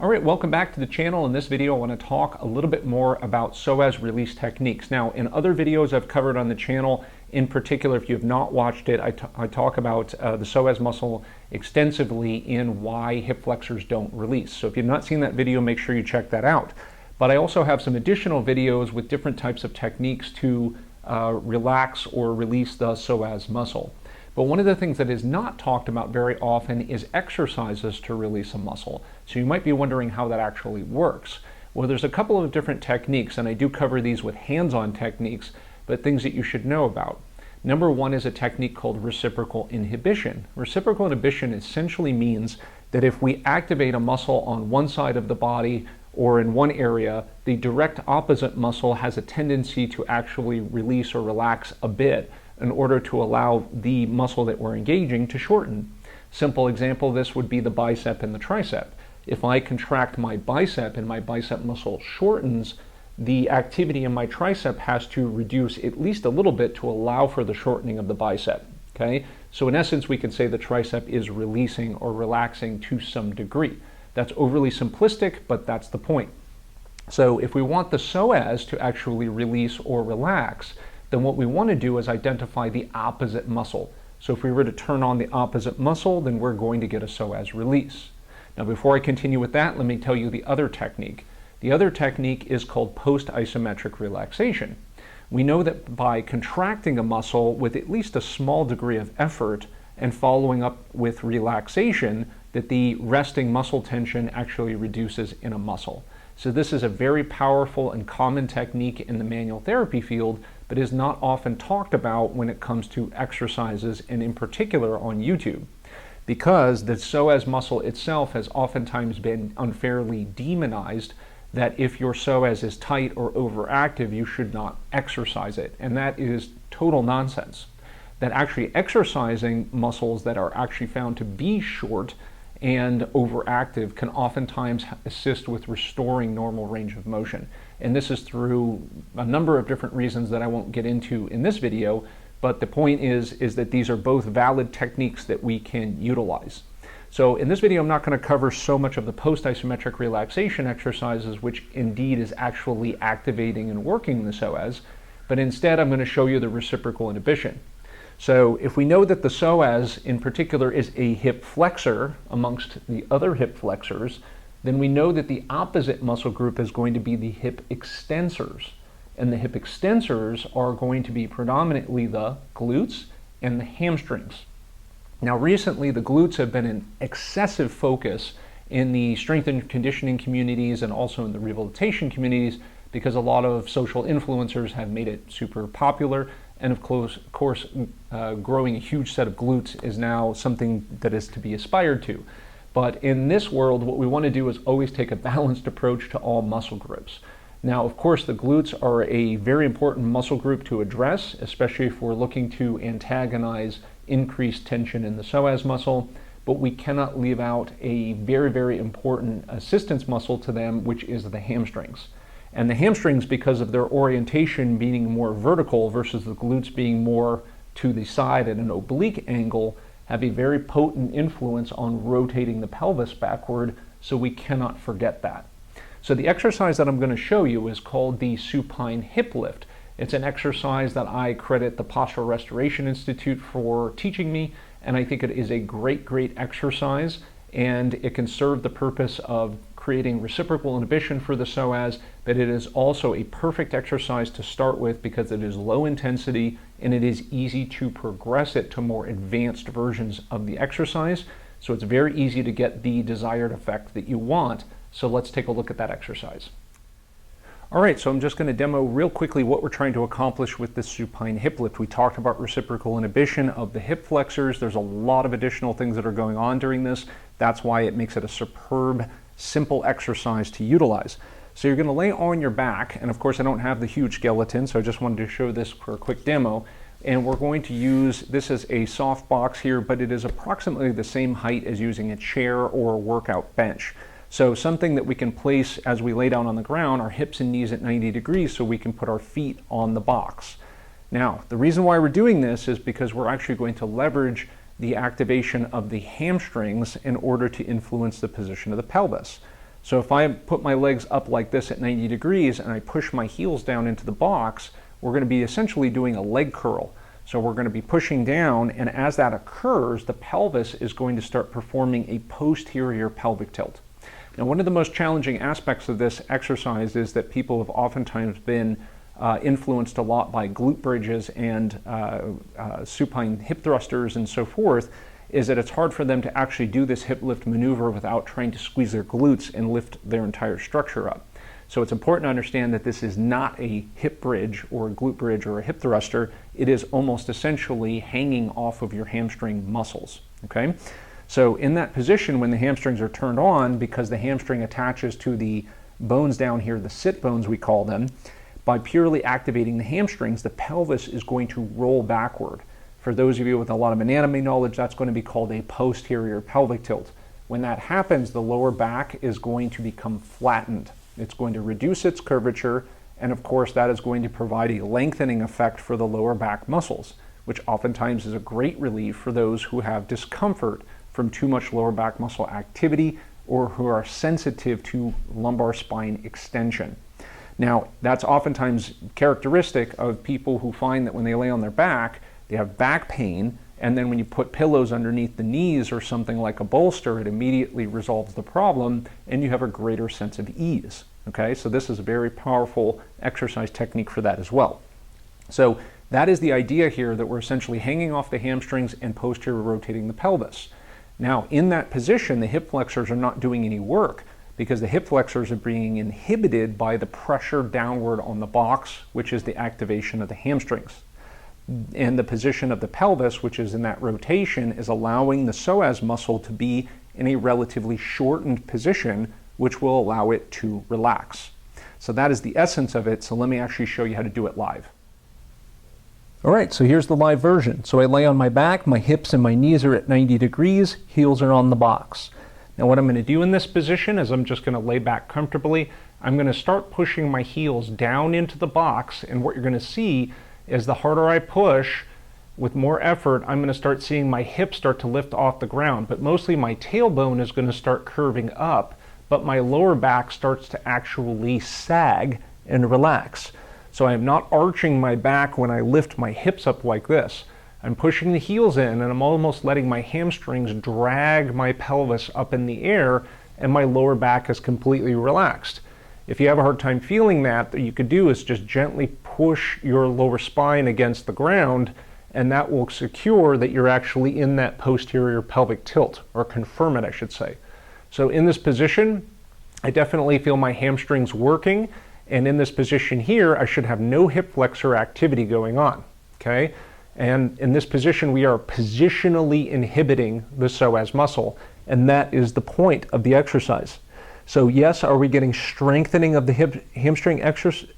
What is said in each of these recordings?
All right, welcome back to the channel. In this video, I want to talk a little bit more about psoas release techniques. Now, in other videos I've covered on the channel, in particular, if you have not watched it, I talk about the psoas muscle extensively in why hip flexors don't release. So if you've not seen that video, make sure you check that out. But I also have some additional videos with different types of techniques to relax or release the psoas muscle. But one of the things that is not talked about very often is exercises to release a muscle. So you might be wondering how that actually works. Well, there's a couple of different techniques, and I do cover these with hands-on techniques, but things that you should know about. Number one is a technique called reciprocal inhibition. Reciprocal inhibition essentially means that if we activate a muscle on one side of the body or in one area, the direct opposite muscle has a tendency to actually release or relax a bit in order to allow the muscle that we're engaging to shorten. Simple example of this would be the bicep and the tricep. If I contract my bicep and my bicep muscle shortens, the activity in my tricep has to reduce at least a little bit to allow for the shortening of the bicep. Okay? So in essence, we can say the tricep is releasing or relaxing to some degree. That's overly simplistic, but that's the point. So if we want the psoas to actually release or relax, then what we want to do is identify the opposite muscle. So if we were to turn on the opposite muscle, then we're going to get a psoas release. Now before I continue with that, let me tell you the other technique. The other technique is called post-isometric relaxation. We know that by contracting a muscle with at least a small degree of effort and following up with relaxation, that the resting muscle tension actually reduces in a muscle. So this is a very powerful and common technique in the manual therapy field, but is not often talked about when it comes to exercises, and in particular on YouTube, because the psoas muscle itself has oftentimes been unfairly demonized, that if your psoas is tight or overactive, you should not exercise it. And that is total nonsense. That actually exercising muscles that are actually found to be short and overactive can oftentimes assist with restoring normal range of motion. And this is through a number of different reasons that I won't get into in this video, but the point is that these are both valid techniques that we can utilize. So in this video, I'm not going to cover so much of the post-isometric relaxation exercises, which indeed is actually activating and working the psoas, but instead I'm going to show you the reciprocal inhibition. So if we know that the psoas in particular is a hip flexor amongst the other hip flexors, then we know that the opposite muscle group is going to be the hip extensors. And the hip extensors are going to be predominantly the glutes and the hamstrings. Now recently the glutes have been in excessive focus in the strength and conditioning communities and also in the rehabilitation communities, because a lot of social influencers have made it super popular. And of course, growing a huge set of glutes is now something that is to be aspired to. But in this world, what we want to do is always take a balanced approach to all muscle groups. Now, of course, the glutes are a very important muscle group to address, especially if we're looking to antagonize increased tension in the psoas muscle. But we cannot leave out a very, very important assistance muscle to them, which is the hamstrings. And the hamstrings, because of their orientation being more vertical versus the glutes being more to the side at an oblique angle, have a very potent influence on rotating the pelvis backward, so we cannot forget that. So the exercise that I'm going to show you is called the supine hip lift. It's an exercise that I credit the Postural Restoration Institute for teaching me, and I think it is a great, great exercise, and it can serve the purpose of creating reciprocal inhibition for the psoas, but it is also a perfect exercise to start with because it is low intensity and it is easy to progress it to more advanced versions of the exercise. So it's very easy to get the desired effect that you want. So let's take a look at that exercise. All right, so I'm just going to demo real quickly what we're trying to accomplish with this supine hip lift. We talked about reciprocal inhibition of the hip flexors. There's a lot of additional things that are going on during this. That's why it makes it a superb, simple exercise to utilize. So you're going to lay on your back, and of course I don't have the huge skeleton, so I just wanted to show this for a quick demo. And we're going to use, this is a soft box here, but it is approximately the same height as using a chair or a workout bench. So something that we can place as we lay down on the ground, our hips and knees at 90 degrees, so we can put our feet on the box. Now, the reason why we're doing this is because we're actually going to leverage the activation of the hamstrings in order to influence the position of the pelvis. So if I put my legs up like this at 90 degrees and I push my heels down into the box, we're going to be essentially doing a leg curl. So we're going to be pushing down, and as that occurs, the pelvis is going to start performing a posterior pelvic tilt. Now, one of the most challenging aspects of this exercise is that people have oftentimes been influenced a lot by glute bridges and supine hip thrusters and so forth, is that it's hard for them to actually do this hip lift maneuver without trying to squeeze their glutes and lift their entire structure up. So it's important to understand that this is not a hip bridge or a glute bridge or a hip thruster. It is almost essentially hanging off of your hamstring muscles, okay? So in that position, when the hamstrings are turned on, because the hamstring attaches to the bones down here, the sit bones we call them, by purely activating the hamstrings, the pelvis is going to roll backward. For those of you with a lot of anatomy knowledge, that's going to be called a posterior pelvic tilt. When that happens, the lower back is going to become flattened. It's going to reduce its curvature, and of course that is going to provide a lengthening effect for the lower back muscles, which oftentimes is a great relief for those who have discomfort from too much lower back muscle activity or who are sensitive to lumbar spine extension. Now, that's oftentimes characteristic of people who find that when they lay on their back, they have back pain, and then when you put pillows underneath the knees or something like a bolster, it immediately resolves the problem and you have a greater sense of ease. Okay, so this is a very powerful exercise technique for that as well. So that is the idea here, that we're essentially hanging off the hamstrings and posterior rotating the pelvis. Now, in that position, the hip flexors are not doing any work because the hip flexors are being inhibited by the pressure downward on the box, which is the activation of the hamstrings. And the position of the pelvis, which is in that rotation, is allowing the psoas muscle to be in a relatively shortened position, which will allow it to relax. So that is the essence of it. So let me actually show you how to do it live. All right, so here's the live version. So I lay on my back, my hips and my knees are at 90 degrees, heels are on the box. Now what I'm going to do in this position is I'm just going to lay back comfortably. I'm going to start pushing my heels down into the box, and what you're going to see is the harder I push, with more effort, I'm going to start seeing my hips start to lift off the ground, but mostly my tailbone is going to start curving up, but my lower back starts to actually sag and relax. So I'm not arching my back when I lift my hips up like this. I'm pushing the heels in, and I'm almost letting my hamstrings drag my pelvis up in the air, and my lower back is completely relaxed. If you have a hard time feeling that, what you could do is just gently push your lower spine against the ground, and that will secure that you're actually in that posterior pelvic tilt, or confirm it, I should say. So in this position, I definitely feel my hamstrings working, and in this position here, I should have no hip flexor activity going on, okay? And in this position, we are positionally inhibiting the psoas muscle, and that is the point of the exercise. So yes, are we getting strengthening of the hamstring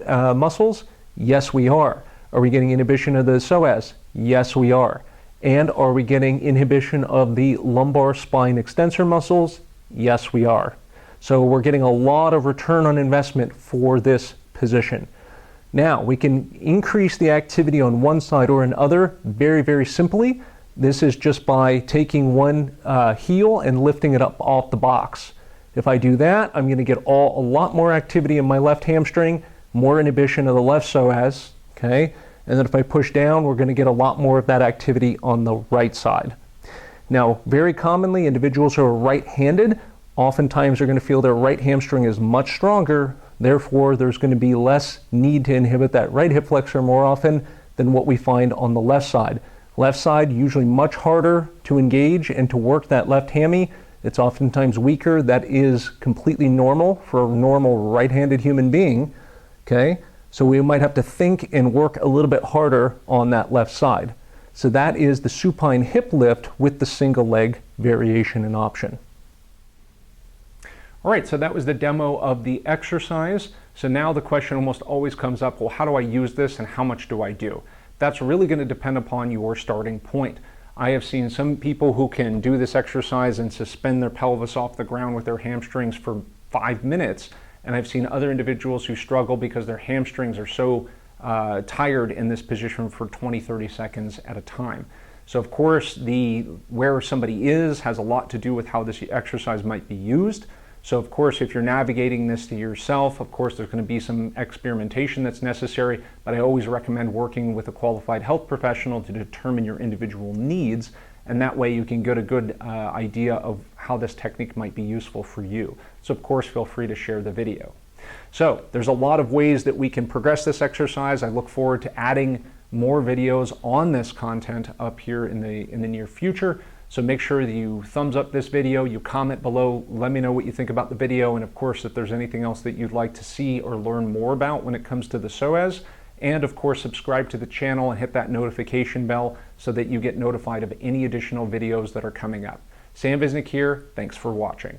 muscles? Yes, we are. Are we getting inhibition of the psoas? Yes, we are. And are we getting inhibition of the lumbar spine extensor muscles? Yes, we are. So we're getting a lot of return on investment for this position. Now, we can increase the activity on one side or another very, very simply. This is just by taking one heel and lifting it up off the box. If I do that, I'm going to get a lot more activity in my left hamstring, more inhibition of the left psoas, okay? And then if I push down, we're going to get a lot more of that activity on the right side. Now, very commonly, individuals who are right-handed oftentimes are going to feel their right hamstring is much stronger. Therefore, there's going to be less need to inhibit that right hip flexor more often than what we find on the left side. Left side, usually much harder to engage and to work that left hammy. It's oftentimes weaker. That is completely normal for a normal right-handed human being, okay? So we might have to think and work a little bit harder on that left side. So that is the supine hip lift with the single leg variation and option. All right, so that was the demo of the exercise. So now the question almost always comes up, well, how do I use this and how much do I do? That's really going to depend upon your starting point. I have seen some people who can do this exercise and suspend their pelvis off the ground with their hamstrings for 5 minutes, and I've seen other individuals who struggle because their hamstrings are so tired in this position for 20-30 seconds at a time. So of course, where somebody is has a lot to do with how this exercise might be used. So of course, if you're navigating this to yourself, of course, there's going to be some experimentation that's necessary, but I always recommend working with a qualified health professional to determine your individual needs, and that way you can get a good idea of how this technique might be useful for you. So of course, feel free to share the video. So there's a lot of ways that we can progress this exercise. I look forward to adding more videos on this content up here in the near future. So make sure that you thumbs up this video, you comment below, let me know what you think about the video, and of course if there's anything else that you'd like to see or learn more about when it comes to the Psoas. And of course subscribe to the channel and hit that notification bell so that you get notified of any additional videos that are coming up. Sam Visnick here, thanks for watching.